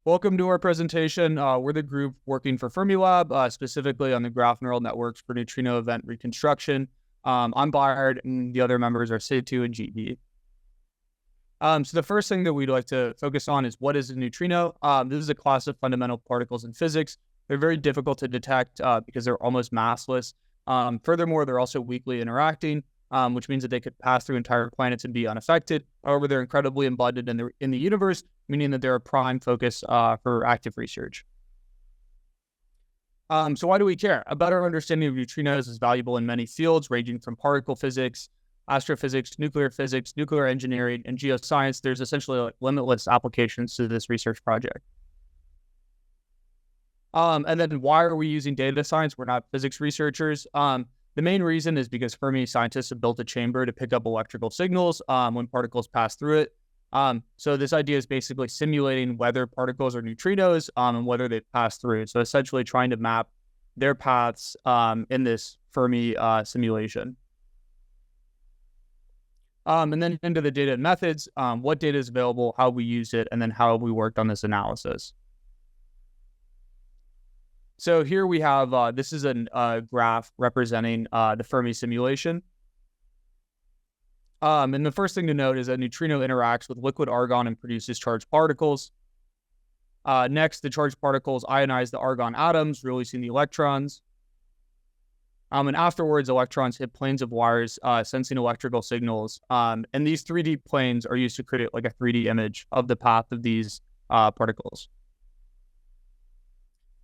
Welcome to our presentation. We're the group working for Fermilab, specifically on the graph neural networks for neutrino event reconstruction. I'm Bayard, and the other members are Setu and Jihee. So the first thing that we'd like to focus on is what is a neutrino? This is a class of fundamental particles in physics. They're very difficult to detect because they're almost massless. Furthermore, they're also weakly interacting, which means that they could pass through entire planets and be unaffected. However, they're incredibly embedded in the universe, meaning that they're a prime focus for active research. So why do we care? A better understanding of neutrinos is valuable in many fields, ranging from particle physics, astrophysics, nuclear engineering, and geoscience. There's essentially limitless applications to this research project. And then why are we using data science? We're not physics researchers. The main reason is because Fermi scientists have built a chamber to pick up electrical signals when particles pass through it. So this idea is basically simulating whether particles are neutrinos and whether they pass through. So essentially trying to map their paths in this Fermi simulation. And then into the data and methods, what data is available, how we used it, and then how we worked on this analysis. So here we have, this is a graph representing the Fermi simulation. And the first thing to note is that neutrino interacts with liquid argon and produces charged particles. Next, the charged particles ionize the argon atoms, releasing the electrons. And afterwards, electrons hit planes of wires, sensing electrical signals. And these 3D planes are used to create like a 3D image of the path of these particles.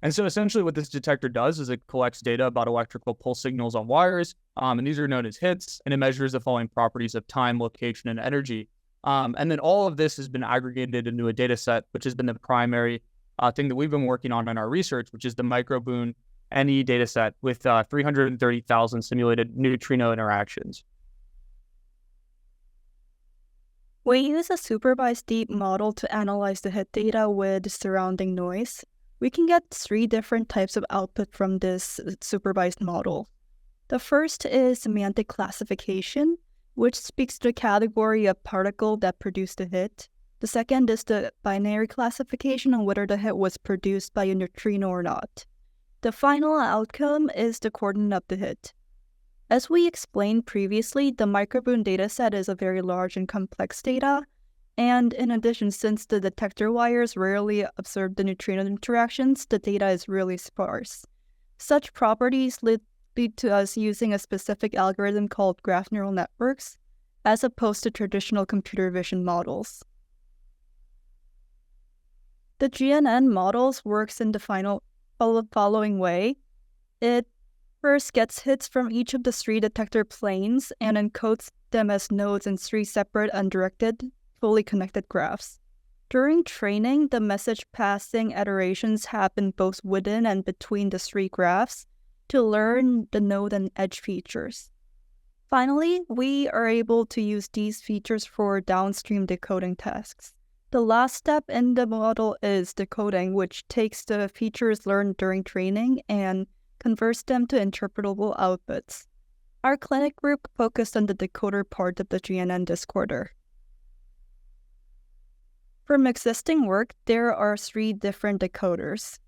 And so essentially what this detector does is it collects data about electrical pulse signals on wires, and these are known as hits, and it measures the following properties of time, location, and energy. And then all of this has been aggregated into a data set, which has been the primary thing that we've been working on in our research, which is the microboon NE data set with 330,000 simulated neutrino interactions. We use a supervised deep model to analyze the hit data with surrounding noise. We can get 3 different types of output from this supervised model. The first is semantic classification, which speaks to the category of particle that produced the hit. The second is the binary classification on whether the hit was produced by a neutrino or not. The final outcome is the coordinate of the hit. As we explained previously, the microboon dataset is a very large and complex data. And in addition, since the detector wires rarely observe the neutrino interactions, the data is really sparse. Such properties lead to us using a specific algorithm called graph neural networks, as opposed to traditional computer vision models. The GNN models works in the following way. It first gets hits from each of the 3 detector planes and encodes them as nodes in 3 separate undirected, fully connected graphs. During training, the message passing iterations happen both within and between the 3 graphs to learn the node and edge features. Finally, we are able to use these features for downstream decoding tasks. The last step in the model is decoding, which takes the features learned during training and converts them to interpretable outputs. Our clinic group focused on the decoder part of the GNN this quarter. From existing work, there are 3 different decoders.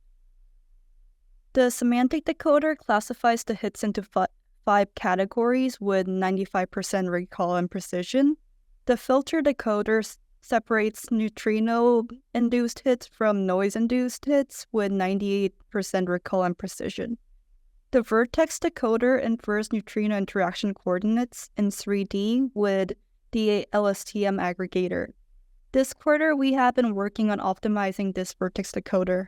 The semantic decoder classifies the hits into 5 categories with 95% recall and precision. The filter decoder separates neutrino-induced hits from noise-induced hits with 98% recall and precision. The vertex decoder infers neutrino interaction coordinates in 3D with the LSTM aggregator. This quarter, we have been working on optimizing this vertex decoder.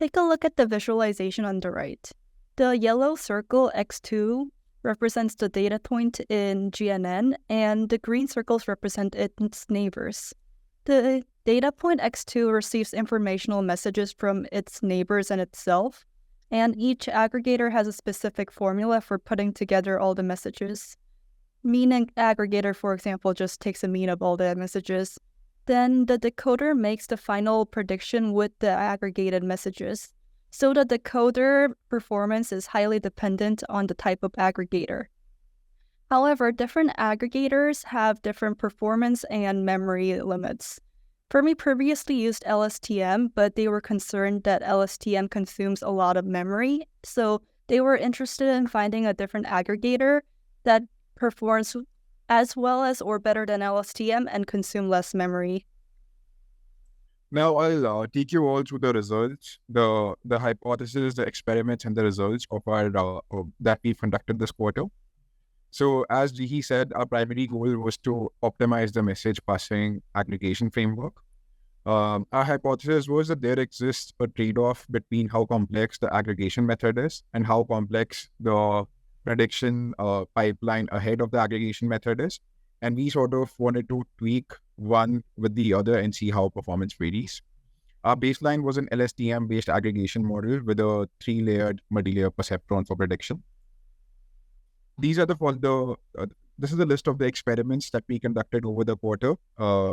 Take a look at the visualization on the right. The yellow circle X2 represents the data point in GNN, and the green circles represent its neighbors. The data point X2 receives informational messages from its neighbors and itself, and each aggregator has a specific formula for putting together all the messages. Mean aggregator, for example, just takes a mean of all the messages. Then the decoder makes the final prediction with the aggregated messages. So the decoder performance is highly dependent on the type of aggregator. However, different aggregators have different performance and memory limits. Fermi previously used LSTM, but they were concerned that LSTM consumes a lot of memory, so they were interested in finding a different aggregator that performs as well as or better than LSTM and consume less memory. Now I'll take you all through the results, the hypothesis, the experiments, and the results of our that we've conducted this quarter. So as Jihee said, our primary goal was to optimize the message passing aggregation framework. Our hypothesis was that there exists a trade-off between how complex the aggregation method is and how complex the prediction pipeline ahead of the aggregation method is. And we sort of wanted to tweak one with the other and see how performance varies. Our baseline was an LSTM-based aggregation model with a 3-layered multi-layer perceptron for prediction. These are this is a list of the experiments that we conducted over the quarter.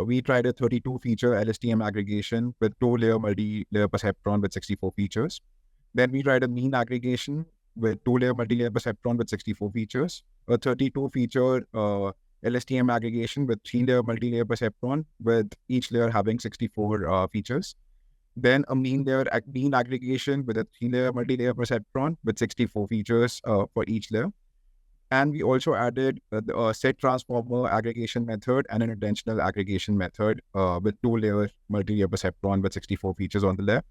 We tried a 32-feature LSTM aggregation with 2-layer multi-layer perceptron with 64 features. Then we tried a mean aggregation with 2-layer multi-layer perceptron with 64 features, a 32-feature LSTM aggregation with 3-layer multi-layer perceptron with each layer having 64 features. Then a mean aggregation with a 3-layer multi-layer perceptron with 64 features for each layer. And we also added a set transformer aggregation method and an intentional aggregation method with 2-layer multi-layer perceptron with 64 features on the layer.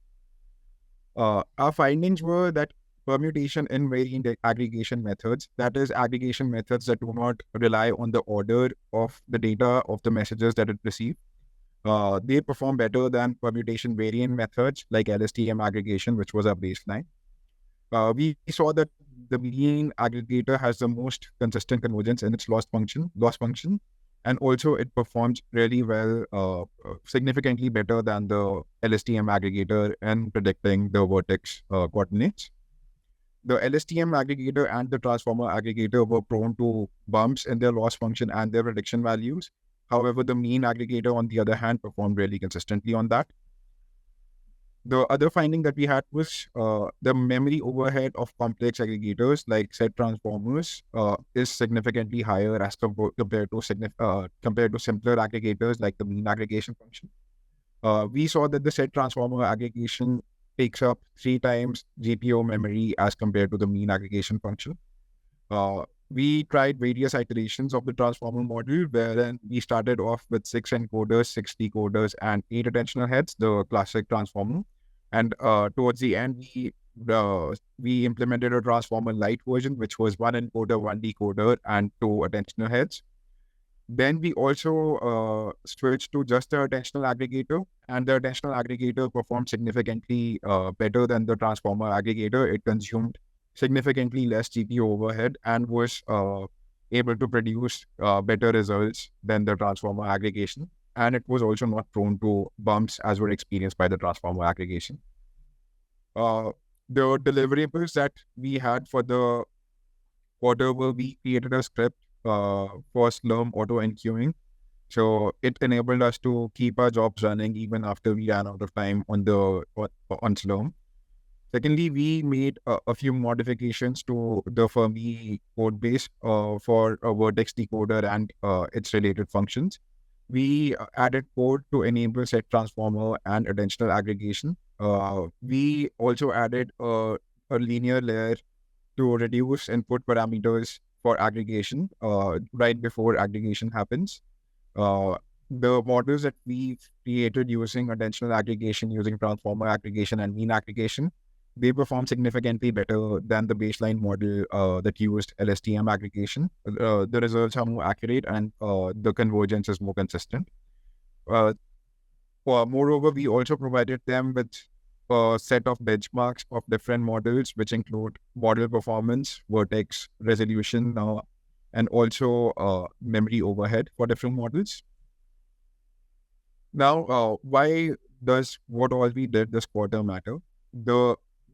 Our findings were that permutation invariant aggregation methods, that is aggregation methods that do not rely on the order of the data of the messages that it receives, they perform better than permutation variant methods like LSTM aggregation, which was our baseline. We saw that the mean aggregator has the most consistent convergence in its loss function, and also it performs really well, significantly better than the LSTM aggregator in predicting the vertex coordinates. The LSTM aggregator and the transformer aggregator were prone to bumps in their loss function and their prediction values. However, the mean aggregator, on the other hand, performed really consistently on that. The other finding that we had was the memory overhead of complex aggregators like set transformers is significantly higher as compared to simpler aggregators like the mean aggregation function. We saw that the set transformer aggregation takes up 3 times GPO memory as compared to the mean aggregation function. We tried various iterations of the transformer model, wherein we started off with 6 encoders, 6 decoders, and 8 attentional heads, the classic transformer. And towards the end, we implemented a transformer light version, which was 1 encoder, 1 decoder, and 2 attentional heads. Then we also switched to just the attentional aggregator, and the attentional aggregator performed significantly better than the transformer aggregator. It consumed significantly less GPU overhead and was able to produce better results than the transformer aggregation. And it was also not prone to bumps as were experienced by the transformer aggregation. The deliverables that we had for the quarter were we created a script for Slurm auto enqueuing. So it enabled us to keep our jobs running even after we ran out of time on Slurm. Secondly, we made a few modifications to the Fermi code base for a vertex decoder and its related functions. We added code to enable set transformer and attentional aggregation. We also added a linear layer to reduce input parameters for aggregation right before aggregation happens. The models that we created using attentional aggregation, using transformer aggregation and mean aggregation, they perform significantly better than the baseline model that used LSTM aggregation. The results are more accurate and the convergence is more consistent. Moreover, we also provided them with a set of benchmarks of different models, which include model performance, vertex resolution, and also memory overhead for different models. Now, why does what all we did this quarter matter?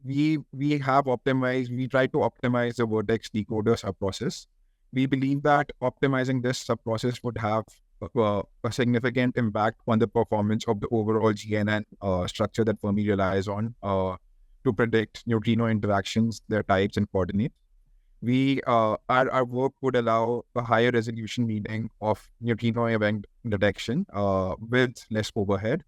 We tried to optimize the vertex decoder subprocess. We believe that optimizing this subprocess would have a significant impact on the performance of the overall GNN structure that Fermi relies on to predict neutrino interactions, their types and coordinates. our work would allow a higher resolution meaning of neutrino event detection with less overhead.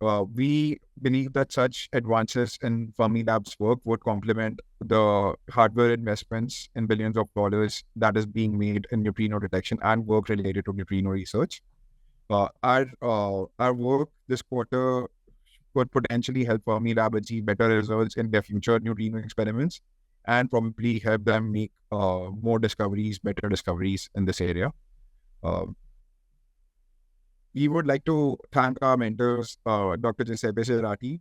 We believe that such advances in Fermilab's work would complement the hardware investments in billions of dollars that is being made in neutrino detection and work related to neutrino research. Our work this quarter could potentially help Fermilab achieve better results in their future neutrino experiments and probably help them make more discoveries, better discoveries in this area. We would like to thank our mentors, Dr. Giuseppe Serrati,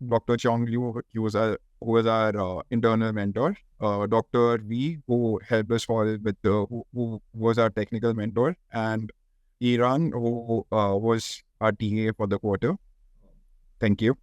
Dr. Chong Liu, who is our internal mentor, Dr. V, who helped us who was our technical mentor, and Iran, who was our TA for the quarter. Thank you.